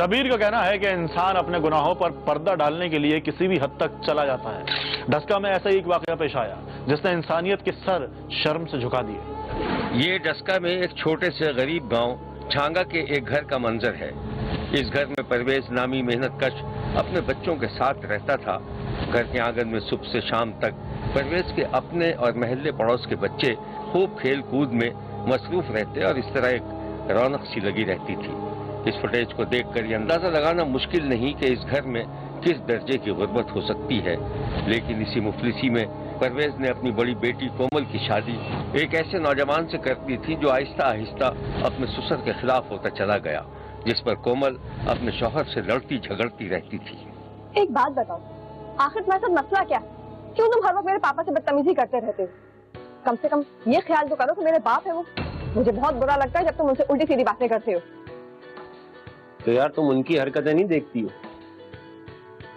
शबीर का कहना है कि इंसान अपने गुनाहों पर पर्दा डालने के लिए किसी भी हद तक चला जाता है। डस्का में ऐसा ही एक वाकया पेश आया जिसने इंसानियत के सर शर्म से झुका दिए। ये डस्का में एक छोटे से गरीब गांव छांगा के एक घर का मंजर है। इस घर में परवेज नामी मेहनतकश अपने बच्चों के साथ रहता था। घर के आंगन में सुबह से शाम तक परवेज के अपने और महल्ले पड़ोस के बच्चे खूब खेल कूद में मसरूफ रहते और इस तरह एक रौनक सी लगी रहती थी। इस फुटेज को देखकर ये अंदाजा लगाना मुश्किल नहीं कि इस घर में किस दर्जे की गुर्बत हो सकती है। लेकिन इसी मुफलिसी में परवेज ने अपनी बड़ी बेटी कोमल की शादी एक ऐसे नौजवान से कर दी थी जो आहिस्ता आहिस्ता अपने ससुर के खिलाफ होता चला गया, जिस पर कोमल अपने शौहर से लड़ती झगड़ती रहती थी। एक बात बताओ, आखिर तुम्हारे साथ मसला क्या? क्यों तुम हर वक्त मेरे पापा से बदतमीजी करते रहते हो? कम से कम ये ख्याल तो करो कि मेरे बाप है वो। मुझे बहुत बुरा लगता है जब तुम उनसे उल्टी सीधी बातें करते हो। तो यार तुम उनकी हरकतें नहीं देखती हो?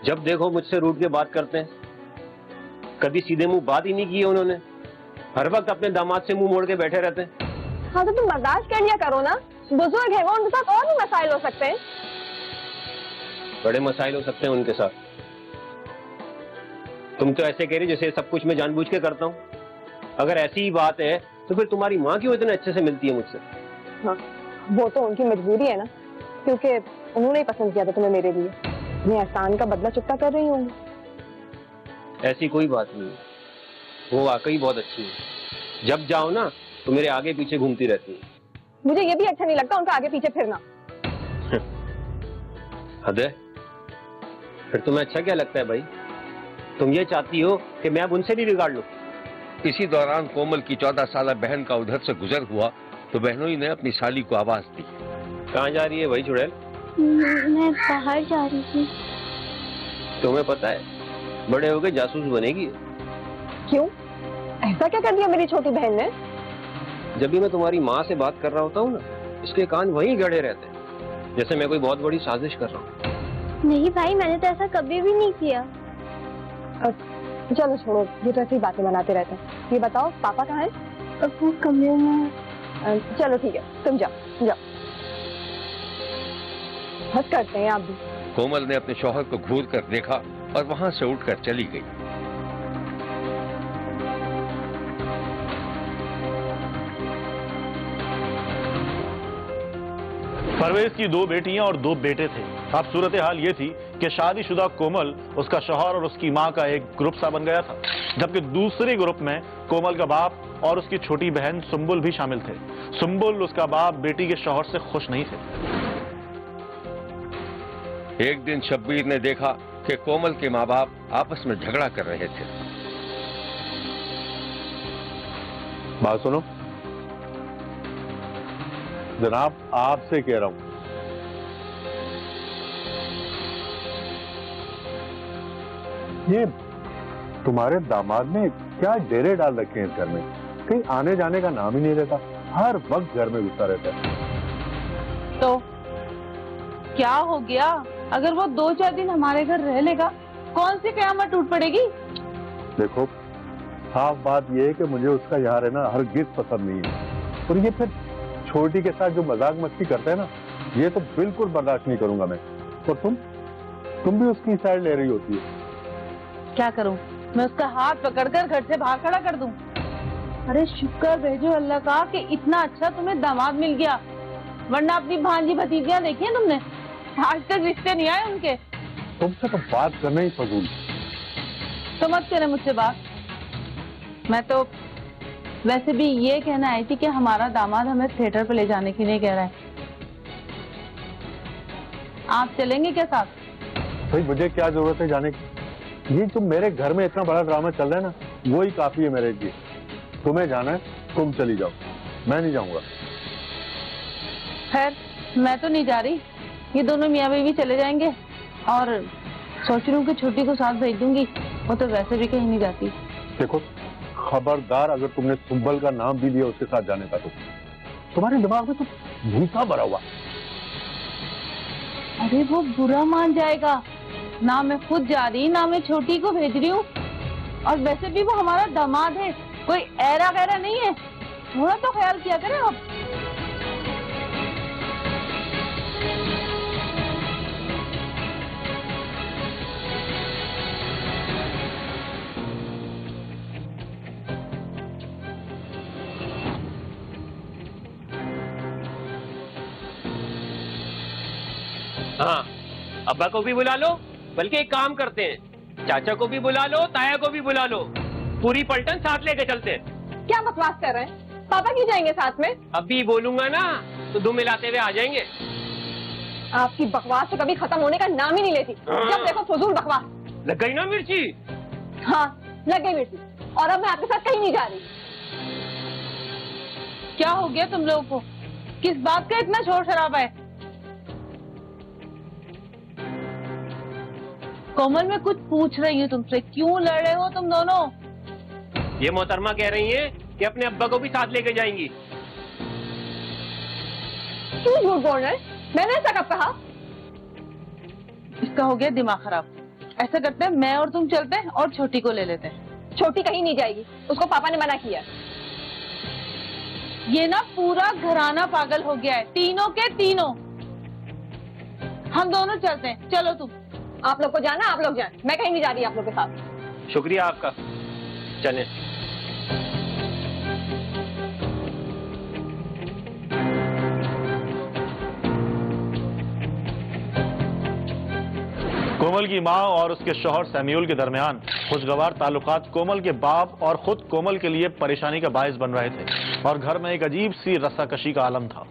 जब देखो मुझसे रूठ के बात करते हैं। कभी सीधे मुंह बात ही नहीं की है उन्होंने। हर वक्त अपने दामाद से मुंह मोड़ के बैठे रहते हैं। हाँ तो तुम बर्दाश्त कर लिया करो ना, बुजुर्ग है वो, उनके साथ और भी मसाइल हो सकते हैं। बड़े मसाइल हो सकते हैं उनके साथ। तुम तो ऐसे कह रही जैसे सब कुछ मैं जानबूझ के करता हूँ। अगर ऐसी ही बात है तो फिर तुम्हारी माँ क्यों इतने अच्छे से मिलती है मुझसे? हाँ, वो तो उनकी मजबूरी है ना, क्योंकि उन्होंने ही पसंद किया था तुम्हें मेरे लिए। मैं एहसान का बदला चुकता कर रही हूँ। ऐसी कोई बात नहीं है, वो वाकई बहुत अच्छी है। जब जाओ ना तो मेरे आगे पीछे घूमती रहती है। मुझे ये भी अच्छा नहीं लगता उनका आगे पीछे फिरना। हद है। फिर तुम्हें अच्छा क्या लगता है भाई? तुम ये चाहती हो कि मैं अब उनसे भी बिगाड़ लूं? इसी दौरान कोमल की 14 साल बहन का उधर से गुजर हुआ तो बहनोई ने अपनी साली को आवाज दी। कहाँ जा रही है भाई चुड़ैल? मैं बाहर जा रही थी। तुम्हें पता है बड़े होके जासूस बनेगी। क्यों? ऐसा क्या कर दिया मेरी छोटी बहन ने? जब भी मैं तुम्हारी माँ से बात कर रहा होता हूँ ना, इसके कान वहीं गड़े रहते हैं, जैसे मैं कोई बहुत बड़ी साजिश कर रहा हूँ। नहीं भाई, मैंने तो ऐसा कभी भी नहीं किया। चलो छोड़ो, ये तो ऐसी बातें बनाते रहते हैं। ये बताओ पापा कहाँ हैं? वो कमरे में। चलो ठीक है, तुम जाओ जाओ। हद करते हैं आप भी। कोमल ने अपने शौहर को घूर कर देखा और वहां से उठकर चली गई। परवेज की 2 बेटियां और 2 बेटे थे। अब सूरत हाल ये थी कि शादीशुदा कोमल, उसका शौहर और उसकी मां का एक ग्रुप सा बन गया था, जबकि दूसरे ग्रुप में कोमल का बाप और उसकी छोटी बहन सुंबुल भी शामिल थे। सुंबुल, उसका बाप, बेटी के शौहर से खुश नहीं थे। एक दिन शब्बीर ने देखा कि कोमल के माँ बाप आपस में झगड़ा कर रहे थे। बात सुनो जनाब, आपसे कह रहा हूं, ये तुम्हारे दामाद ने क्या डेरे डाल रखे हैं इस घर में? कहीं आने जाने का नाम ही नहीं रहता, हर वक्त घर में घुसा रहता है। तो क्या हो गया? अगर वो 2-4 दिन हमारे घर रह लेगा, कौन सी कयामत टूट पड़ेगी? देखो, साफ बात यह है कि मुझे उसका यहाँ रहना हरगिज पसंद नहीं है। और ये फिर छोटी के साथ जो मजाक मस्ती करते हैं ना, ये तो बिल्कुल बर्दाश्त नहीं करूंगा मैं। और तुम भी उसकी साइड ले रही होती है। क्या करूं? मैं उसका हाथ पकड़कर घर से बाहर खड़ा कर दूं? अरे शुक्र भेजो अल्लाह का कि इतना अच्छा तुम्हें दामाद मिल गया, वरना अपनी भांजी भतीजियां देखी हैं तुमने? आज तक रिश्ते नहीं आए उनके। तुमसे तो बात करना ही फजूल। तो मत करें मुझसे बात। मैं तो वैसे भी ये कहना आई थी कि हमारा दामाद हमें थिएटर पे ले जाने की नहीं कह रहा है। आप चलेंगे क्या साथ? भाई मुझे क्या जरूरत है जाने की? ये तुम मेरे घर में इतना बड़ा ड्रामा चल रहा है ना, वो ही काफी है मेरे लिए। तुम्हें जाना है, तुम चली जाओ, मैं नहीं जाऊंगा। खैर, मैं तो नहीं जा रही, ये दोनों मियाँ बीवी चले जाएंगे और सोच रही हूँ कि छोटी को साथ भेज दूंगी, वो तो वैसे भी कहीं नहीं जाती। देखो खबरदार, अगर तुमने सुंबल का नाम भी लिया उसके साथ जाने का तो तुम्हारे दिमाग में तो भूसा भरा हुआ। अरे वो बुरा मान जाएगा ना, मैं खुद जा रही ना मैं छोटी को भेज रही हूँ। और वैसे भी वो हमारा दामाद है, कोई ऐरा गैरा नहीं है। थोड़ा तो ख्याल किया करें आप। हाँ, अब्बा को भी बुला लो, बल्कि एक काम करते हैं, चाचा को भी बुला लो, ताया को भी बुला लो, पूरी पलटन साथ लेके चलते हैं। क्या बकवास कर रहे हैं? पापा क्यों जाएंगे साथ में? अभी बोलूंगा ना तो दुम मिलाते हुए आ जाएंगे। आपकी बकवास तो कभी खत्म होने का नाम ही नहीं लेती। जब देखो फजूल बकवास। लग गई ना मिर्ची? हाँ, लग गई मिर्ची। और अब मैं आपके साथ कहीं नहीं जा रही। क्या हो गया तुम लोगों को? किस बात का इतना शोर शराबा है? कोमल, मैं कुछ पूछ रही हूँ तुमसे, क्यों लड़ रहे हो तुम दोनों? ये मोहतरमा कह रही है कि अपने अब्बा को भी साथ लेके जाएंगी। क्यों झूठ बोल रहे हैं? मैंने ऐसा कब कहा? इसका हो गया दिमाग खराब। ऐसा करते हैं, मैं और तुम चलते हैं और छोटी को ले लेते हैं। छोटी कहीं नहीं जाएगी, उसको पापा ने मना किया। ये ना पूरा घराना पागल हो गया है, तीनों के तीनों। हम दोनों चलते हैं, चलो तुम। आप लोग को जाना, आप लोग जाएं। मैं कहीं नहीं जा रही आप लोग के साथ। शुक्रिया आपका, चलें। कोमल की मां और उसके शौहर सैम्यूल के दरमियान खुशगवार ताल्लुकात कोमल के बाप और खुद कोमल के लिए परेशानी का बायस बन रहे थे और घर में एक अजीब सी रस्साकशी का आलम था।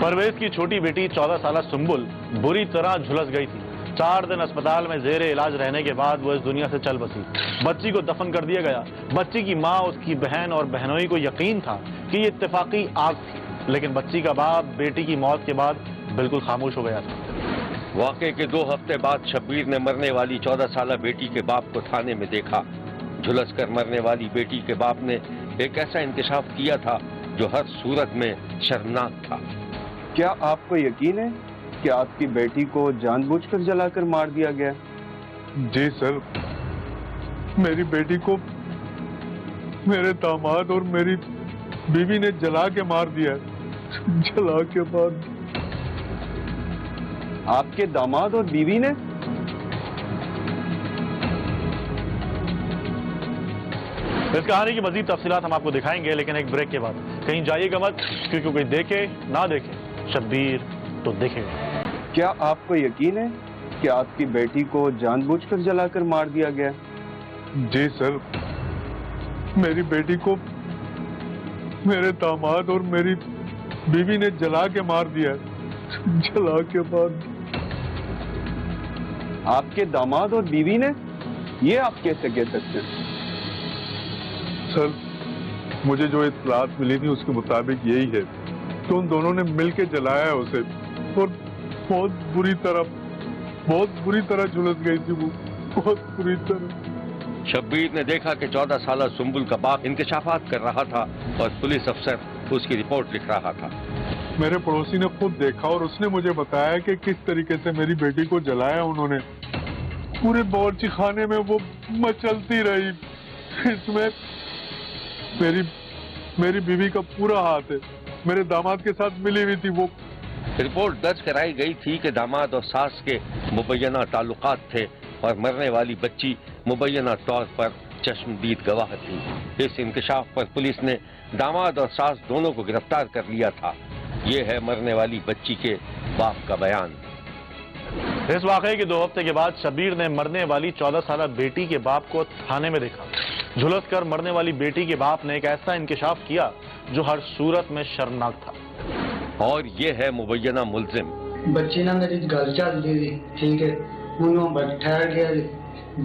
परवेज की छोटी बेटी 14 साल सुंबुल बुरी तरह झुलस गई थी। 4 दिन अस्पताल में जेरे इलाज रहने के बाद वो इस दुनिया से चल बसी। बच्ची को दफन कर दिया गया। बच्ची की मां, उसकी बहन और बहनोई को यकीन था कि ये इत्तेफाकी आग थी, लेकिन बच्ची का बाप बेटी की मौत के बाद बिल्कुल खामोश हो गया था। वाकये के 2 हफ्ते बाद शब्बीर ने मरने वाली 14 साल बेटी के बाप को थाने में देखा। झुलस कर मरने वाली बेटी के बाप ने एक ऐसा इंकशाफ किया था जो हर सूरत में शर्मनाक था। क्या आपको यकीन है कि आपकी बेटी को जानबूझकर जलाकर मार दिया गया? जी सर, मेरी बेटी को मेरे दामाद और मेरी बीवी ने जला के मार दिया। जला के बाद आपके दामाद और बीवी ने? इस कहानी की मजीद तफसीलात हम आपको दिखाएंगे, लेकिन एक ब्रेक के बाद। कहीं जाइएगा मत, क्योंकि कोई देखे ना देखे, शब्बीर तो देखेगा। क्या आपको यकीन है कि आपकी बेटी को जानबूझकर जलाकर मार दिया गया? जी सर, मेरी बेटी को मेरे दामाद और मेरी बीवी ने जला के मार दिया। जला के बाद आपके दामाद और बीवी ने? ये आप कैसे कह सकते हैं? सर, मुझे जो इत्तलात मिली थी उसके मुताबिक यही है कि उन दोनों ने मिलकर जलाया है उसे और बहुत बुरी तरह झुलस गई थी वो, बहुत बुरी तरह। शब्बीर ने देखा कि 14 साल सुंबुल का बाप इंकशाफात कर रहा था और पुलिस अफसर उसकी रिपोर्ट लिख रहा था। मेरे पड़ोसी ने खुद देखा और उसने मुझे बताया कि किस तरीके से मेरी बेटी को जलाया उन्होंने। पूरे बावर्ची खाने में वो मचलती रही। इसमें मेरी बीवी का पूरा हाथ है। मेरे दामाद के साथ मिली हुई थी वो। रिपोर्ट दर्ज कराई गई थी कि दामाद और सास के मुबैना ताल्लुकात थे और मरने वाली बच्ची मुबैना तौर पर चश्मदीद गवाह थी। इस इंकशाफ पर पुलिस ने दामाद और सास दोनों को गिरफ्तार कर लिया था। ये है मरने वाली बच्ची के बाप का बयान। इस वाकये के 2 हफ्ते के बाद शब्बीर ने मरने वाली 14 साल बेटी के बाप को थाने में देखा। झुलस कर मरने वाली बेटी के बाप ने एक ऐसा इंकशाफ किया जो हर सूरत में शर्मनाक था। और ये है मुबैना मुलजिम। बच्ची ना मेरी गल चल रही थी, ठीक है, उन्होंने ठहर गया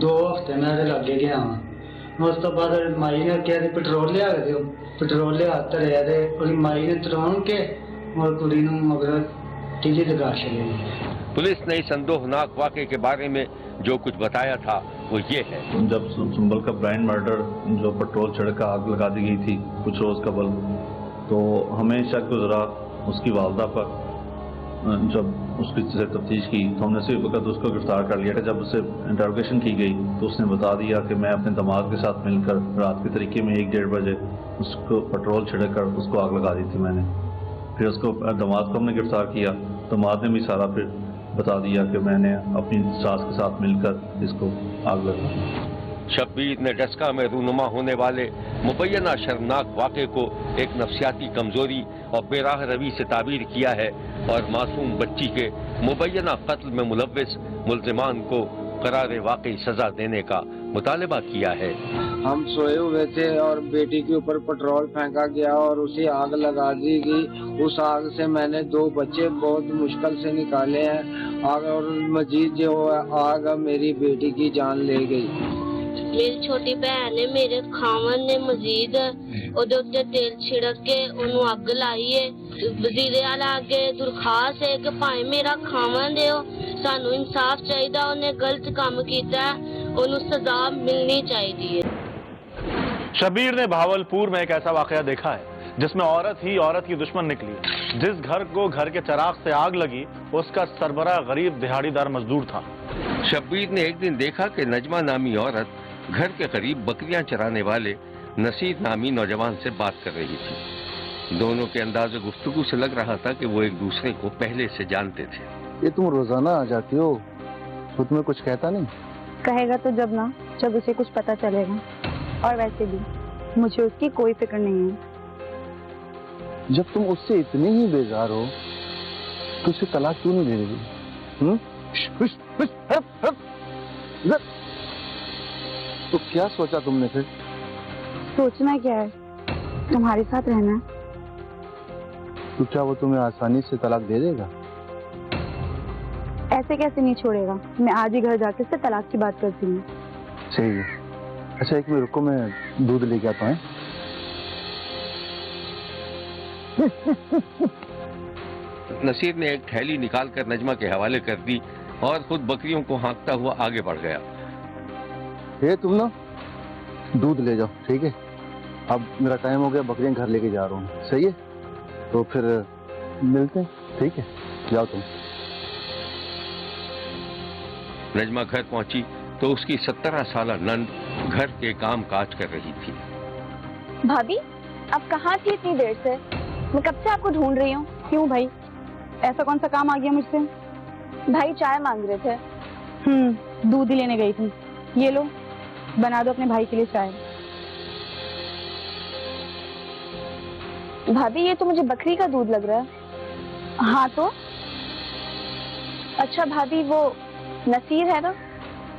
2 हफ्ते मैं लगे गया हाँ। उस तो बाद माई ने क्या पेट्रोल लिया दो, पेट्रोल लिया धरिया और माई ने तराउन के और कुड़ी मगर टीली लगा चले। पुलिस ने इस संदोहनाक वाक़े के बारे में जो कुछ बताया था वो ये है। जब सुंबल का ब्रांड मर्डर जो पेट्रोल छिड़क आग लगा दी गई थी कुछ रोज कबल, तो हमें शक गुजरा उसकी वालदा पर। जब उसकी तफ्तीश की तो हमने उसी वक्त उसको गिरफ्तार कर लिया था। जब उससे इंटरोगेशन की गई तो उसने बता दिया कि मैं अपने दामाद के साथ मिलकर रात के तरीके में 1-1:30 बजे उसको पेट्रोल छिड़क कर उसको आग लगा दी थी मैंने। फिर उसको दामाद को हमने गिरफ्तार किया। दामाद ने भी सारा फिर बता दिया कि मैंने अपनी सास के साथ मिलकर इसको आग लगा दी। शब्बीर ने डस्का में रूनुमा होने वाले मुबैना शर्मनाक वाक़े को एक नफ्सियाती कमजोरी और बेराह रवी से ताबीर किया है और मासूम बच्ची के मुबैना कत्ल में मुलव्विस मुल्जिमान को करारे वाकई सजा देने का मुतालबा किया है। हम सोए हुए थे और बेटी के ऊपर पेट्रोल फेंका गया और उसे आग लगा दी गई। उस आग से मैंने 2 बच्चे बहुत मुश्किल से निकाले हैं। आग और मजीद जो आग मेरी बेटी की जान ले गई। मेरी छोटी बहन ने मेरे खावन ने मजीद ਉਹਦੇ ਉੱਤੇ ਤੇਲ ਛਿੜਕ ਕੇ ਉਹਨੂੰ ਅੱਗ ਲਾਈ ਏ। ਵਜ਼ੀਰੇ ਆਲਾ ਅੱਗੇ ਦਰਖਾਸਤ ਹੈ ਕਿ ਭਾਵੇਂ ਮੇਰਾ ਖਾਵਨ ਦਿਓ, ਸਾਨੂੰ ਇਨਸਾਫ ਚਾਹੀਦਾ। ਉਹਨੇ ਗਲਤ ਕੰਮ ਕੀਤਾ, ਉਹਨੂੰ सजा मिलनी चाहिए। शब्बीर ने भावलपुर में एक ऐसा वाकया देखा है जिसमें औरत ही औरत की दुश्मन निकली। जिस घर को घर के चिराग से आग लगी उसका सरबराह गरीब दिहाड़ीदार मजदूर था। शब्बीर ने एक दिन देखा कि नजमा नामी औरत घर के करीब बकरियां चराने वाले नसीर नामी नौजवान से बात कर रही थी। दोनों के अंदाज़े गुफ्तगू से लग रहा था कि वो एक दूसरे को पहले से जानते थे। ये तुम रोजाना आ जाती हो, वो तुम्हें कुछ कहता नहीं? कहेगा तो जब उसे कुछ पता चलेगा। और वैसे भी मुझे उसकी कोई फिक्र नहीं है। जब तुम उससे इतनी ही बेजार हो तो उसे तलाक क्यों नहीं दे रही? तो क्या सोचा तुमने फिर? सोचना क्या है, तुम्हारे साथ रहना है। तो क्या वो तुम्हें आसानी से तलाक दे देगा? ऐसे कैसे नहीं छोड़ेगा। मैं आज ही घर जाके उससे तलाक की बात करती हूँ। सही है। अच्छा एक मिनट रुको, मैं दूध लेके आता हूँ। नसीर ने एक थैली निकालकर नजमा के हवाले कर दी और खुद बकरियों को हाँकता हुआ आगे बढ़ गया। ये तुम ना दूध ले जाओ, ठीक है? अब मेरा टाइम हो गया, बकरियां घर लेके जा रहा हूँ। सही है, तो फिर मिलते हैं, ठीक है? जाओ तुम। नजमा घर पहुंची तो उसकी 17 साला नंद घर के काम काज कर रही थी। भाभी, अब कहाँ थी इतनी देर से? मैं कब से आपको ढूंढ रही हूँ। क्यों भाई, ऐसा कौन सा काम आ गया मुझसे? भाई चाय मांग रहे थे। दूध ही लेने गई थी। ये लो, बना दो अपने भाई के लिए चाय। भाभी ये तो मुझे बकरी का दूध लग रहा है। हाँ तो अच्छा भाभी, वो नसीर है ना,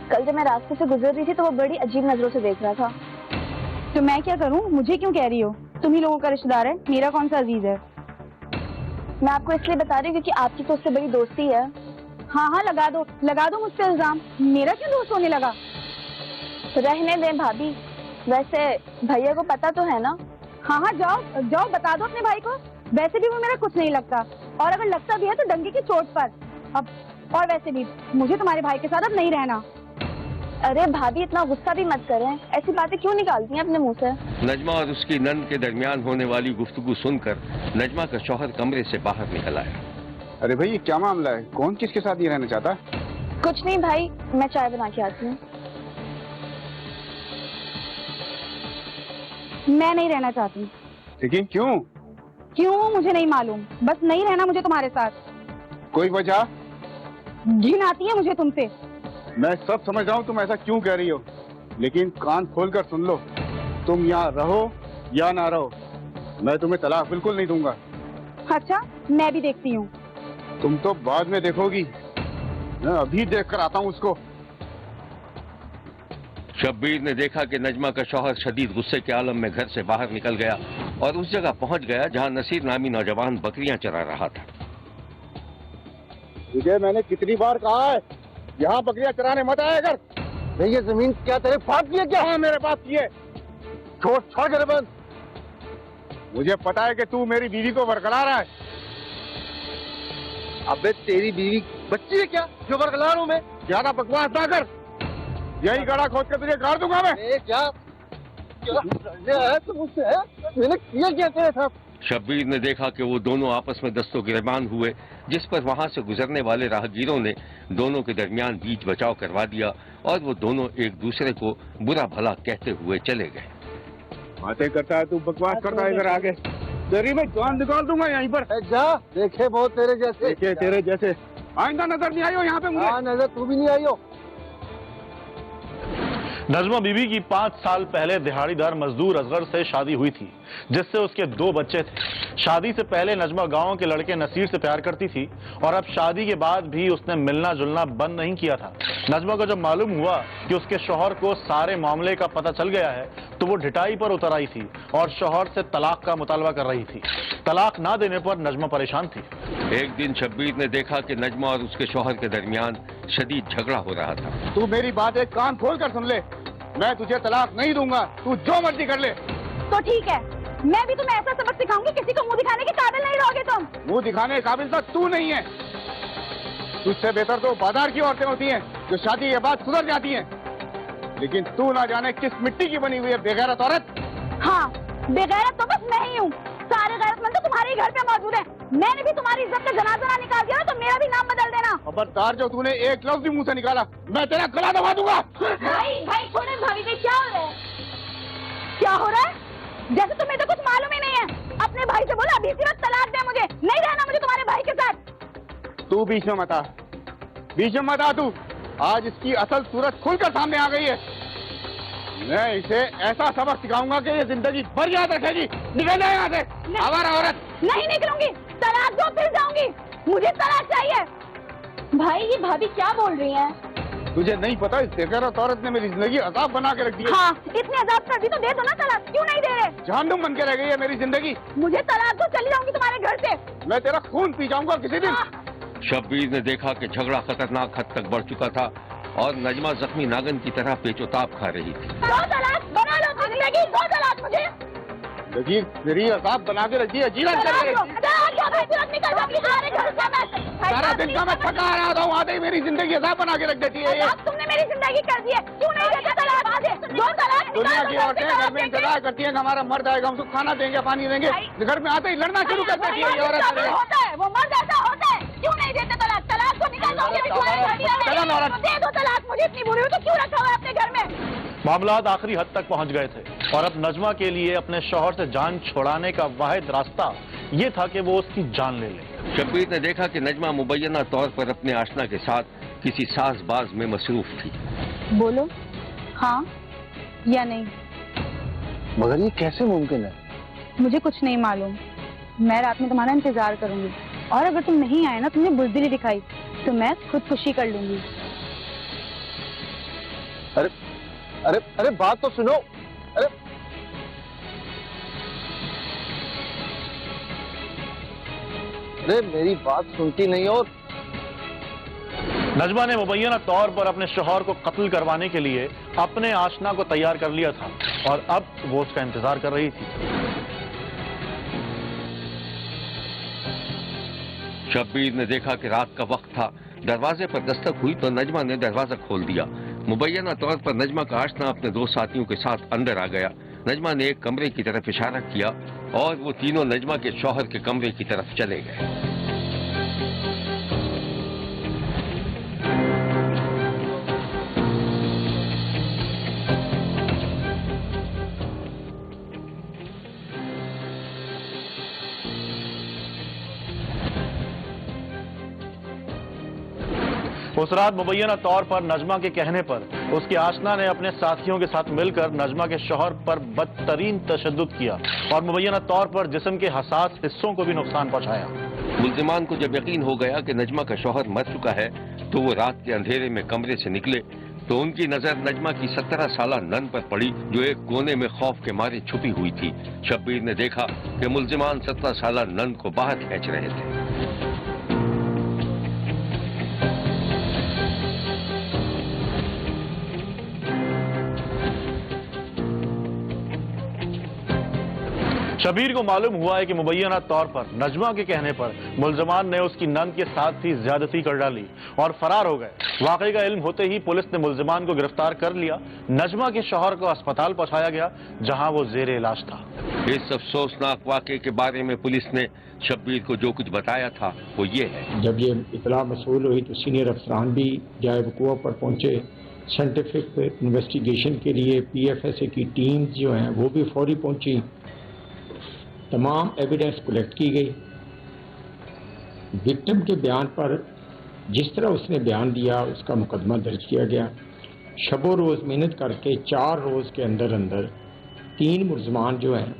कल जब मैं रास्ते से गुजर रही थी तो वो बड़ी अजीब नजरों से देख रहा था। तो मैं क्या करूं? मुझे क्यों कह रही हो? तुम ही लोगों का रिश्तेदार है, मेरा कौन सा अजीज है? मैं आपको इसलिए बता रही हूँ क्योंकि आपकी तो उससे बड़ी दोस्ती है। हाँ लगा दो मुझ पे इल्जाम। मेरा क्यों दोस्त होने लगा? रहने दें भाभी, वैसे भैया को पता तो है ना? हाँ जाओ बता दो अपने भाई को। वैसे भी वो मेरा कुछ नहीं लगता, और अगर लगता भी है तो डंगे की चोट पर। अब और वैसे भी मुझे तुम्हारे भाई के साथ अब नहीं रहना। अरे भाभी इतना गुस्सा भी मत करें, ऐसी बातें क्यों निकालती हैं अपने मुंह से? नजमा और उसकी नंद के दरमियान होने वाली गुफ्तगू सुनकर नजमा का शौहर कमरे से बाहर निकल आया। अरे भाई ये क्या मामला है? कौन किसके साथ ये रहना चाहता है? कुछ नहीं भाई, मैं चाय बना के आती हूँ। मैं नहीं रहना चाहती। लेकिन क्यों? क्यों मुझे नहीं मालूम, बस नहीं रहना मुझे तुम्हारे साथ। कोई वजह? घिन आती है मुझे तुमसे। मैं सब समझ रहा हूँ तुम ऐसा क्यों कह रही हो, लेकिन कान खोलकर सुन लो, तुम यहाँ रहो या ना रहो, मैं तुम्हें तलाक बिल्कुल नहीं दूंगा। अच्छा, मैं भी देखती हूँ। तुम तो बाद में देखोगी, मैं अभी देख कर आता हूँ उसको। शब्बीर ने देखा कि नजमा का शौहर शदीद गुस्से के आलम में घर से बाहर निकल गया और उस जगह पहुंच गया जहां नसीर नामी नौजवान बकरियां चरा रहा था। तुझे मैंने कितनी बार कहा है, यहाँ बकरियां चराने मत आया कर। नहीं ये जमीन क्या तेरे बाप की है क्या? हाँ मेरे बाप की है। छोड़ कर बंद। मुझे पता है कि तू मेरी बीवी को बरकला रहा है। अबे तेरी बीवी बच्ची है क्या जो बरकला रहा हूं मैं? ज्यादा बकवास ना कर, यही गड़ा खोद कर तुझे गाड़ दूंगा मैं। क्या तुमसे है? मैंने किया क्या तेरे साथ? शब्बीर ने देखा कि वो दोनों आपस में दस्तों गिरबान हुए, जिस पर वहां से गुजरने वाले राहगीरों ने दोनों के दरमियान बीच बचाव करवा दिया और वो दोनों एक दूसरे को बुरा भला कहते हुए चले गए। बातें करता है तू, बकवास करता है इधर आगे, तेरी मैं जान निकाल दूंगा यहीं पर। जा देखे बहुत तेरे जैसे। देखे तेरे जैसे, आइंदा नजर नहीं आई हो यहाँ पे मुझे। हाँ नजर तू भी नहीं आई हो। नजमा बीबी की 5 साल पहले दिहाड़ीदार मजदूर असगर से शादी हुई थी, जिससे उसके 2 बच्चे थे। शादी से पहले नजमा गांव के लड़के नसीर से प्यार करती थी और अब शादी के बाद भी उसने मिलना जुलना बंद नहीं किया था। नजमा को जब मालूम हुआ कि उसके शौहर को सारे मामले का पता चल गया है तो वो ढिठाई पर उतर आई थी और शौहर से तलाक का मुतालबा कर रही थी। तलाक ना देने पर नजमा परेशान थी। एक दिन शब्बीर ने देखा कि नजमा और उसके शौहर के दरमियान शदीद झगड़ा हो रहा था। तू मेरी बात एक कान खोल कर सुन ले, मैं तुझे तलाक नहीं दूंगा, तू जो मर्जी कर ले। तो ठीक है, मैं भी तुम्हें ऐसा सबक सिखाऊंगी किसी को मुंह दिखाने के काबिल नहीं रहोगे तुम। मुंह दिखाने के काबिल तो तू नहीं है। तुझसे बेहतर तो बाजार की औरतें होती हैं जो शादी के बाद सुधर जाती हैं, लेकिन तू ना जाने किस मिट्टी की बनी हुई है बेगैरत औरत। हाँ, बेगैरत तो बस मैं ही हूँ। सारे गैरतमंद तो तुम्हारे ही घर पे मौजूद हैं। मैंने भी तुम्हारी इज्जत का जनाजा निकाल दिया तो मेरा भी नाम बदल देना। खबरदार, जो तूने एक लफ्ज भी मुंह से निकाला मैं तेरा गला दबा दूंगा। भाई भाई छोड़े, भाभी जी क्या हो रहा है? क्या हो रहा है? जैसे तुम्हें तो कुछ मालूम ही नहीं है। अपने भाई से बोला अभी इसी वक्त तलाक दे, मुझे नहीं रहना, मुझे तुम्हारे भाई के साथ। तू बीच में मत आ, बीच में मत आ तू। आज इसकी असल सूरत खुलकर सामने आ गई है। मैं इसे ऐसा सबक सिखाऊंगा कि ये जिंदगी भर याद रखेगी। निकल जाए यहाँ से आवारा औरत। नहीं निकलूंगी, तलाक दो फिर जाऊंगी, मुझे तलाक चाहिए। भाई ये भाभी क्या बोल रही हैं? तुझे नहीं पता इस बेगैरत औरत ने मेरी जिंदगी अजाब बना के रख दी है। हाँ, इतने अजाब कर दी तो दे दो ना तलाक, क्यों नहीं दे रहे? जहन्नुम बन के रह गई है मेरी जिंदगी। मुझे तलाक दो, चली जाऊंगी तुम्हारे घर से। मैं तेरा खून पी जाऊंगा किसी दिन। शब्बीर ने देखा कि झगड़ा खतरनाक हद तक बढ़ चुका था और नजमा जख्मी नागन की तरह पेचोताप खा रही थी। 2 तलाक बना लो जिंदगी, 2 तलाक मुझे। जिंदगी तेरी अजाब बना के रखी है, जीवन कर रही है। सारा दिन का मैं थका आ रहा हूँ, आते ही मेरी जिंदगी अजाब बना के रख देती है ये। तुमने मेरी जिंदगी कर दी है, क्यों नहीं देते तलाक? आगे 2 तलाक। दुनिया की औरतें घर में इंतजार करती हैं कि हमारा मर्द आएगा, हम खाना देंगे, पानी देंगे। घर में आते ही लड़ना शुरू कर देती है ये औरत। होता है वो मर्द ऐसा होता है, क्यों नहीं देते तलाक? तलाक को निकाल दो, दे दो तलाक। मुझे इतनी बुरी हो तो क्यों रखा हुआ है अपने घर में? मामलात आखिरी हद तक पहुंच गए थे और अब नजमा के लिए अपने शौहर से जान छुड़ाने का वाहिद रास्ता ये था कि वो उसकी जान ले ले। शब्बीर ने देखा कि नजमा मुबैना तौर पर अपने आशना के साथ किसी साजबाज में मसरूफ थी। बोलो हाँ या नहीं। मगर ये कैसे मुमकिन है? मुझे कुछ नहीं मालूम। मैं रात में तुम्हारा इंतजार करूंगी और अगर तुम नहीं आए ना, तुमने बुज़दिली दिखाई तो मैं खुदकुशी कर लूंगी। अरे अरे अरे बात तो सुनो। अरे अरे मेरी बात सुनती नहीं। और नजमा ने मुबैना तौर पर अपने शौहर को कत्ल करवाने के लिए अपने आशना को तैयार कर लिया था और अब वो उसका इंतजार कर रही थी। शब्बीर ने देखा कि रात का वक्त था। दरवाजे पर दस्तक हुई तो नजमा ने दरवाजा खोल दिया। मुबैना तौर पर नजमा का आशना अपने 2 साथियों के साथ अंदर आ गया। नजमा ने एक कमरे की तरफ इशारा किया और वो तीनों नजमा के शौहर के कमरे की तरफ चले गए। उस रात मुबैना तौर पर नजमा के कहने पर उसकी आशना ने अपने साथियों के साथ मिलकर नजमा के शौहर पर बदतरीन तशद्दुद किया और मुबैना तौर पर जिस्म के हसास हिस्सों को भी नुकसान पहुंचाया। मुल्जिमान को जब यकीन हो गया कि नजमा का शौहर मर चुका है तो वो रात के अंधेरे में कमरे से निकले तो उनकी नजर नजमा की 17 साला नन पर पड़ी जो एक कोने में खौफ के मारे छुपी हुई थी। शब्बीर ने देखा कि मुल्जिमान 17 साला नन को बाहर खींच रहे थे। शबीर को मालूम हुआ है कि मुबैना तौर पर नजमा के कहने पर मुल्जमान ने उसकी नंद के साथ ही ज्यादती कर डाली और फरार हो गए। वाकई का इल्म होते ही पुलिस ने मुल्जमान को गिरफ्तार कर लिया। नजमा के शौहर को अस्पताल पहुंचाया गया जहां वो जेर इलाज था। इस अफसोसनाक वाकये के बारे में पुलिस ने शब्बीर को जो कुछ बताया था वो ये है। जब ये इतला मसूल हुई तो सीनियर अफसरान भी जाए वक़ूआ पर पहुंचे। साइंटिफिक इन्वेस्टिगेशन के लिए PFSA की टीम जो हैं वो भी फौरी पहुंची। तमाम एविडेंस कलेक्ट की गई। विक्टिम के बयान पर जिस तरह उसने बयान दिया उसका मुकदमा दर्ज किया गया शबो रोज़ मेहनत करके 4 रोज़ के अंदर अंदर 3 मुलजमान जो हैं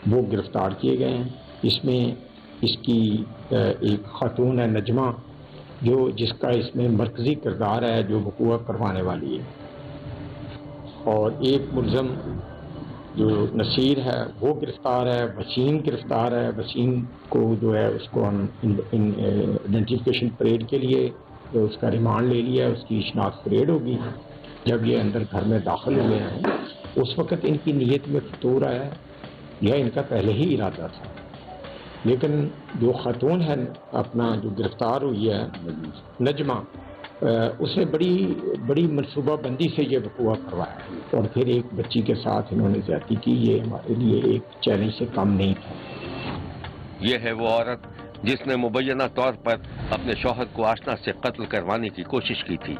वो गिरफ्तार किए गए हैं। इसमें इसकी एक खातून है नजमा, जो जिसका इसमें मरकज़ी किरदार है, जो वक़ूआ करवाने वाली है, और एक मुलज़म जो नसीर है वो गिरफ्तार है। वसीम गिरफ्तार है। वसीम को जो है उसको हम आइडेंटिफिकेशन परेड के लिए जो उसका रिमांड ले लिया है, उसकी शनाख्त परेड होगी। जब ये अंदर घर में दाखिल हुए हैं उस वक़्त इनकी नीयत में फतूर आया, यह इनका पहले ही इरादा था, लेकिन जो खातून है अपना जो गिरफ्तार हुई है नजमा, उसने बड़ी मनसूबाबंदी से ये वक़ूआ करवाया और फिर एक बच्ची के साथ इन्होंने ज़्यादती की। ये हमारे लिए एक चैलेंज से कम नहीं था। ये है वो औरत जिसने मुबैना तौर पर अपने शौहर को आशना से कत्ल करवाने की कोशिश की थी।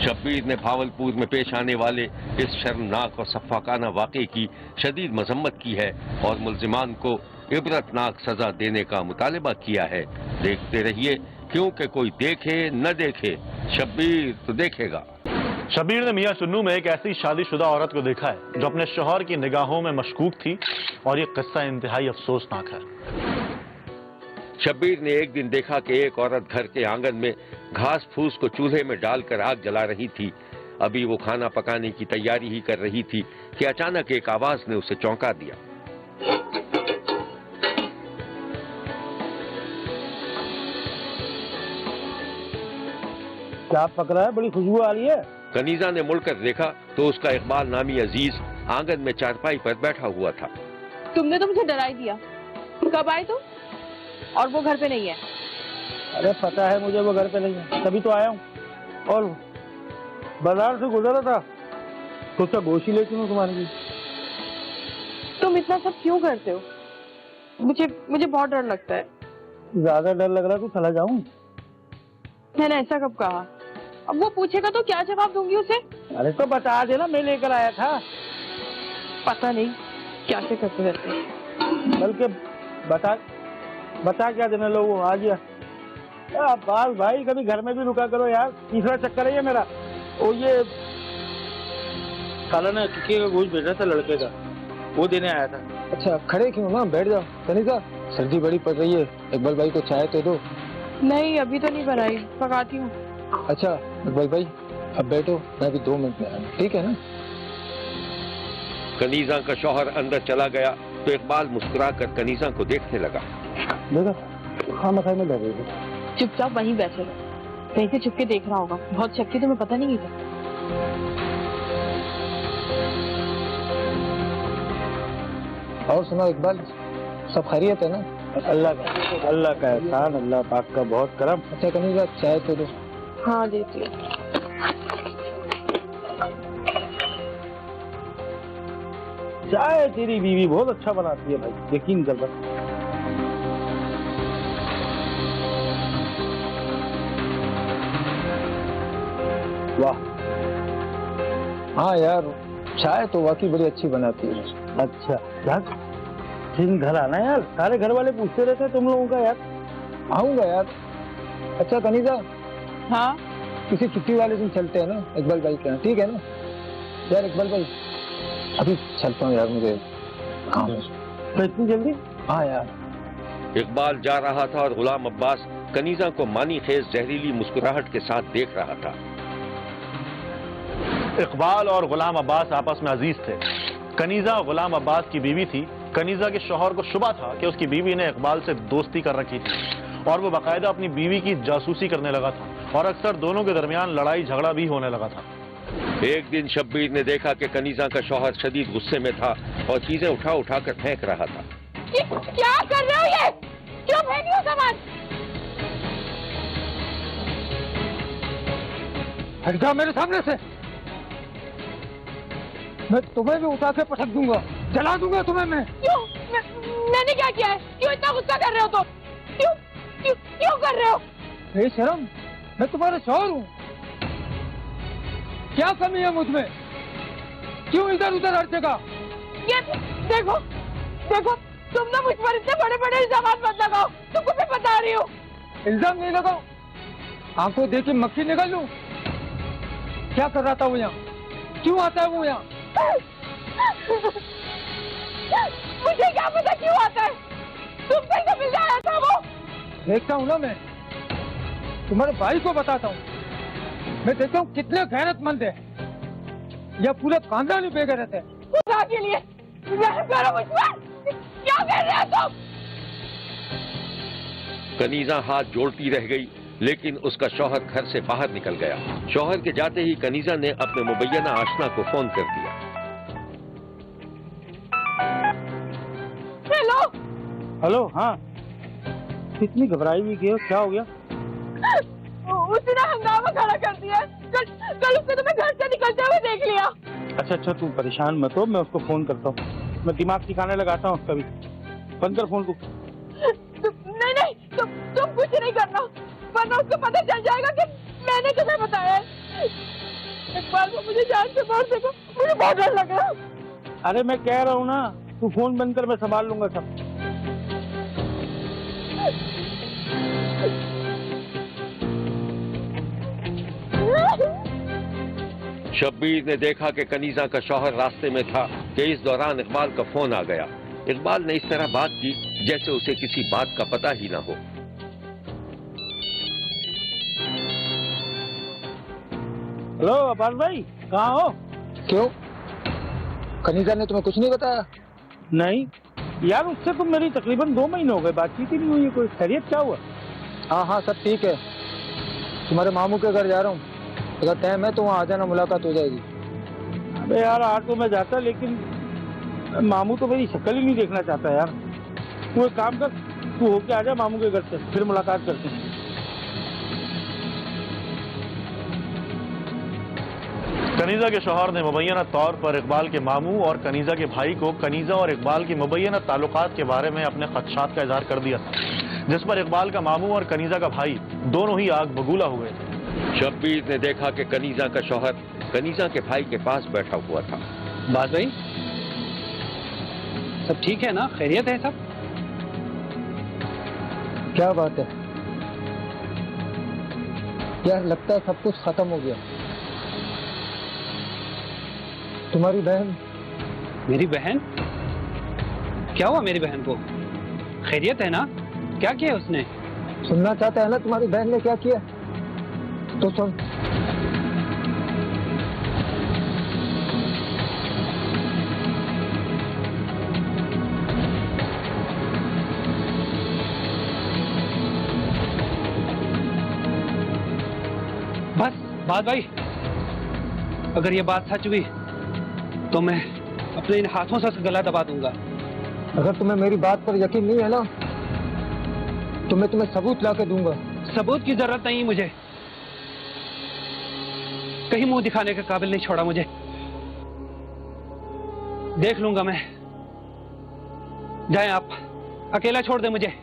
शब्बीर ने भावलपुर में पेश आने वाले इस शर्मनाक और सफ़ाकाना वाक़े की शदीद मजम्मत की है और मुल्जिमान को इबरतनाक सजा देने का मुतालबा किया है। देखते रहिए, क्योंकि कोई देखे न देखे, शब्बीर तो देखेगा। शब्बीर ने मियां चुन्नू में एक ऐसी शादीशुदा औरत को देखा है जो अपने शौहर की निगाहों में मशकूक थी, और ये किस्सा इंतहाई अफसोसनाक है। शब्बीर ने एक दिन देखा कि एक औरत घर के आंगन में घास फूस को चूल्हे में डालकर आग जला रही थी। अभी वो खाना पकाने की तैयारी ही कर रही थी कि अचानक एक आवाज ने उसे चौंका दिया। क्या पक रहा है? बड़ी खुशबू आ रही है। कनीजा ने मुड़कर देखा तो उसका इकबाल नामी अजीज आंगन में चारपाई पर बैठा हुआ था। तुमने तो मुझे डरा ही दिया। कब आए तुम? और वो घर पे नहीं है। अरे पता है मुझे वो घर पे नहीं है, तभी तो आया हूँ। और बाजार से गुजरा था तो उसका गोश्त ही लेती हूँ तुम्हारे लिए। तुम इतना सब क्यों करते हो? मुझे बहुत डर लगता है। ज्यादा डर लग रहा है तो चला जाऊं। मैंने ऐसा कब कहा? अब वो पूछेगा तो क्या जवाब दूंगी उसे? अरे तो बता देना, मैं लेकर आया था। पता नहीं क्या से करते रहते। बल्कि बता क्या देना, लोगों आ गया। बाल भाई कभी घर में भी रुका करो यार, तीसरा चक्कर है ये मेरा। और ये खाला ने किसी का गोश्त भेजा था लड़के का, वो देने आया था। अच्छा खड़े क्यों ना, बैठ जाओ। कनीजा सर्दी बड़ी पड़ रही है, इकबाल भाई को चाय तो दो। नहीं अभी तो नहीं बनाई, पकाती हूँ। अच्छा इकबाल भाई अब बैठो, मैं अभी 2 मिनट में आया, ठीक है ना? कनीजा का शौहर अंदर चला गया तो इकबाल मुस्कुराकर कनीजा को देखने लगा। देखा खाना खाई में लग रही थी। चुपचाप वहीं बैठे रहो, कहीं से छुप के देख रहा होगा। बहुत शक्ति, तुम्हें पता नहीं है। और सुनो इकबाल, सब खैरियत है ना? अल्लाह का एहसान, अल्लाह पाक का बहुत करम। अच्छा कनीजा चाय तो दो। हाँ देती हूँ। चाय तेरी बीवी बहुत अच्छा बनाती है भाई, यकीन कर बस। वाह, हाँ यार चाय तो वाकई बड़ी अच्छी बनाती है। अच्छा यार, दिन घर आना यार, सारे घर वाले पूछते रहते हैं तुम लोगों का यार। आऊंगा यार। अच्छा कनीजा, हाँ किसी छुट्टी वाले दिन चलते हैं ना इकबाल भाई के यहाँ, ठीक है ना? यार इकबाल भाई अभी चलता हूँ यार, मुझे काम है। तो इतनी जल्दी? हाँ यार। इकबाल जा रहा था और गुलाम अब्बास कनीजा को मानी खेज जहरीली मुस्कुराहट के साथ देख रहा था। इकबाल और गुलाम अब्बास आपस में अजीज थे। कनीजा गुलाम अब्बास की बीवी थी। कनीजा के शौहर को शुबा था कि उसकी बीवी ने इकबाल से दोस्ती कर रखी थी और वो बाकायदा अपनी बीवी की जासूसी करने लगा था, और अक्सर दोनों के दरमियान लड़ाई झगड़ा भी होने लगा था। एक दिन शब्बीर ने देखा कि कनीजा का शौहर शदीद गुस्से में था और चीजें उठा कर फेंक रहा था। ये क्या कर रहे हो? ये क्यों फेंक रहे हो सामान? हट जा मेरे सामने से, मैं तुम्हें भी उठा के पटक दूंगा, जला दूंगा तुम्हें मैं। क्यों? मैंने क्या किया है? क्यों इतना गुस्सा कर रहे हो तुम? क्यों कर रहे हो? बेशरम, मैं तुम्हारा शौहर हूँ, क्या कमी है मुझमें? क्यों इधर उधर हर जगह? ये देखो तुम ना मुझ पर इतने बड़े बड़े इल्जाम मत लगाओ, तुमको मैं बता रही हूँ। इल्जाम नहीं लगाओ, आंखों देख के मक्खी निकाल लूं। क्या कर रहा था वो यहाँ? क्यों आता है वो यहाँ? मुझे क्या पता क्यों आता है? तुमसे तो मिल आया था वो। देखता हूँ ना मैं, तुम्हारे भाई को बताता हूँ। मैं देखता हूँ कितने गैरतमंद है, या पूरे खानदान ही बेगैरत है। खुदा के लिए रहम करो मुझ पर। क्या कर रहे हो तुम? कनीजा हाथ जोड़ती रह गई, लेकिन उसका शौहर घर से बाहर निकल गया। शौहर के जाते ही कनीजा ने अपने मुबैयना आशना को फोन कर दिया। हेलो हेलो, हाँ। कितनी घबराई हुई क्यों? क्या हो गया? उसने हंगामा खड़ा कर दिया। कल उसने तुम्हें घर से निकलते हुए देख लिया। अच्छा, तू परेशान मत हो, मैं उसको फोन करता हूँ। मैं दिमाग ठिकाने लगाता हूँ उसका भी। बंद कर फोन को। नहीं, तुम कुछ नहीं करना, वरना उसको पता चल जाएगा कि मैंने तुम्हें बताया है। इकबाल को मुझे जान से मार देगा, मुझे बहुत डर लग रहा है। अरे मैं कह रहा हूँ ना, तू फोन बंद कर, मैं संभाल लूंगा सब। शब्बीर ने देखा कि कनीजा का शौहर रास्ते में था कि इस दौरान इकबाल का फोन आ गया। इकबाल ने इस तरह बात की जैसे उसे किसी बात का पता ही ना हो। हेलो अब्बास भाई, कहाँ हो? क्यों, कनीजा ने तुम्हें कुछ नहीं बताया? नहीं यार, उससे तो मेरी तकरीबन 2 महीने हो गए, बातचीत ही नहीं हुई है। कोई खैरियत? क्या हुआ? हाँ, सब ठीक है। तुम्हारे मामू के घर जा रहा हूँ, अगर टाइम है तो वहाँ आ जाना, मुलाकात हो जाएगी। अबे यार, आज तो मैं जाता, लेकिन मामू तो मेरी शक्ल ही नहीं देखना चाहता यार। तू एक काम कर, तू होके आ जा मामू के घर से, फिर मुलाकात करते हैं। कनीजा के शौहर ने मुबैना तौर पर इकबाल के मामू और कनीजा के भाई को कनीजा और इकबाल की मुबैना ताल्लुकात के बारे में अपने खदशात का इजहार कर दिया था, जिस पर इकबाल का मामू और कनीजा का भाई दोनों ही आग बबूला हो गए थे। शब्बीर ने देखा कि कनीजा का शौहर कनीजा के भाई के पास बैठा हुआ था। बात भाई, सब ठीक है ना? खैरियत है सब? क्या बात है यार, लगता है सब कुछ खत्म हो गया। तुम्हारी बहन? मेरी बहन? क्या हुआ मेरी बहन को? खैरियत है ना? क्या किया उसने? सुनना चाहता है ना तुम्हारी बहन ने क्या किया? तो सुन। बस बात भाई, अगर ये बात सच हुई तो मैं अपने इन हाथों से उसका गला दबा दूंगा। अगर तुम्हें मेरी बात पर यकीन नहीं है ना, तो मैं तुम्हें सबूत ला के दूंगा। सबूत की जरूरत नहीं मुझे, कहीं मुंह दिखाने के काबिल नहीं छोड़ा मुझे। देख लूंगा मैं। जाए आप, अकेला छोड़ दे मुझे।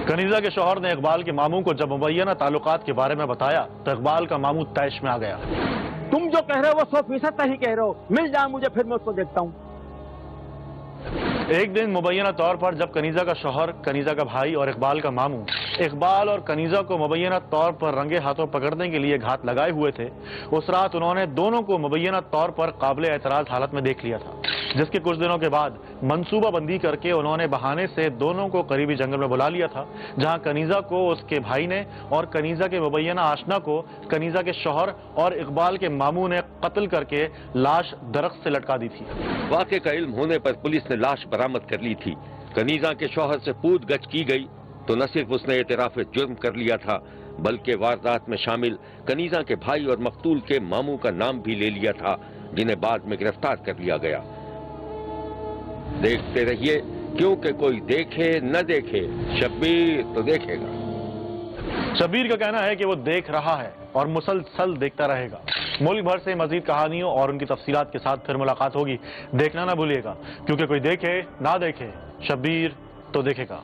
कनीजा के शौहर ने इकबाल के मामू को जब मुबैना ताल्लुकात के बारे में बताया तो इकबाल का मामू तैश में आ गया। तुम जो कह रहे हो वो 100% सही कह रहे हो। मिल जाए मुझे, फिर मैं उसको देखता हूँ। एक दिन मुबैना तौर पर जब कनीजा का शौहर, कनीजा का भाई और इकबाल का मामू इकबाल और कनीजा को मुबैना तौर पर रंगे हाथों पकड़ने के लिए घात लगाए हुए थे, उस रात उन्होंने दोनों को मुबैना तौर पर काबिल एतराज हालत में देख लिया था, जिसके कुछ दिनों के बाद मंसूबाबंदी करके उन्होंने बहाने से दोनों को करीबी जंगल में बुला लिया था, जहां कनीजा को उसके भाई ने और कनीजा के मुबैना आशना को कनीजा के शौहर और इकबाल के मामू ने कत्ल करके लाश दरख्त से लटका दी थी। वाक़े का इल्म होने पर पुलिस ने लाश बरामद कर ली थी। कनीजा के शौहर से पूछगछ की गई तो न सिर्फ उसने एतराफ़ जुर्म कर लिया था, बल्कि वारदात में शामिल कनीजा के भाई और मकतूल के मामू का नाम भी ले लिया था, जिन्हें बाद में गिरफ्तार कर लिया गया। देखते रहिए, क्योंकि कोई देखे न देखे, शब्बीर तो देखेगा। शब्बीर का कहना है कि वो देख रहा है और मुसलसल देखता रहेगा। मुल्क भर से मजीद कहानियों और उनकी तफसीलात के साथ फिर मुलाकात होगी। देखना ना भूलिएगा, क्योंकि कोई देखे ना देखे, शब्बीर तो देखेगा।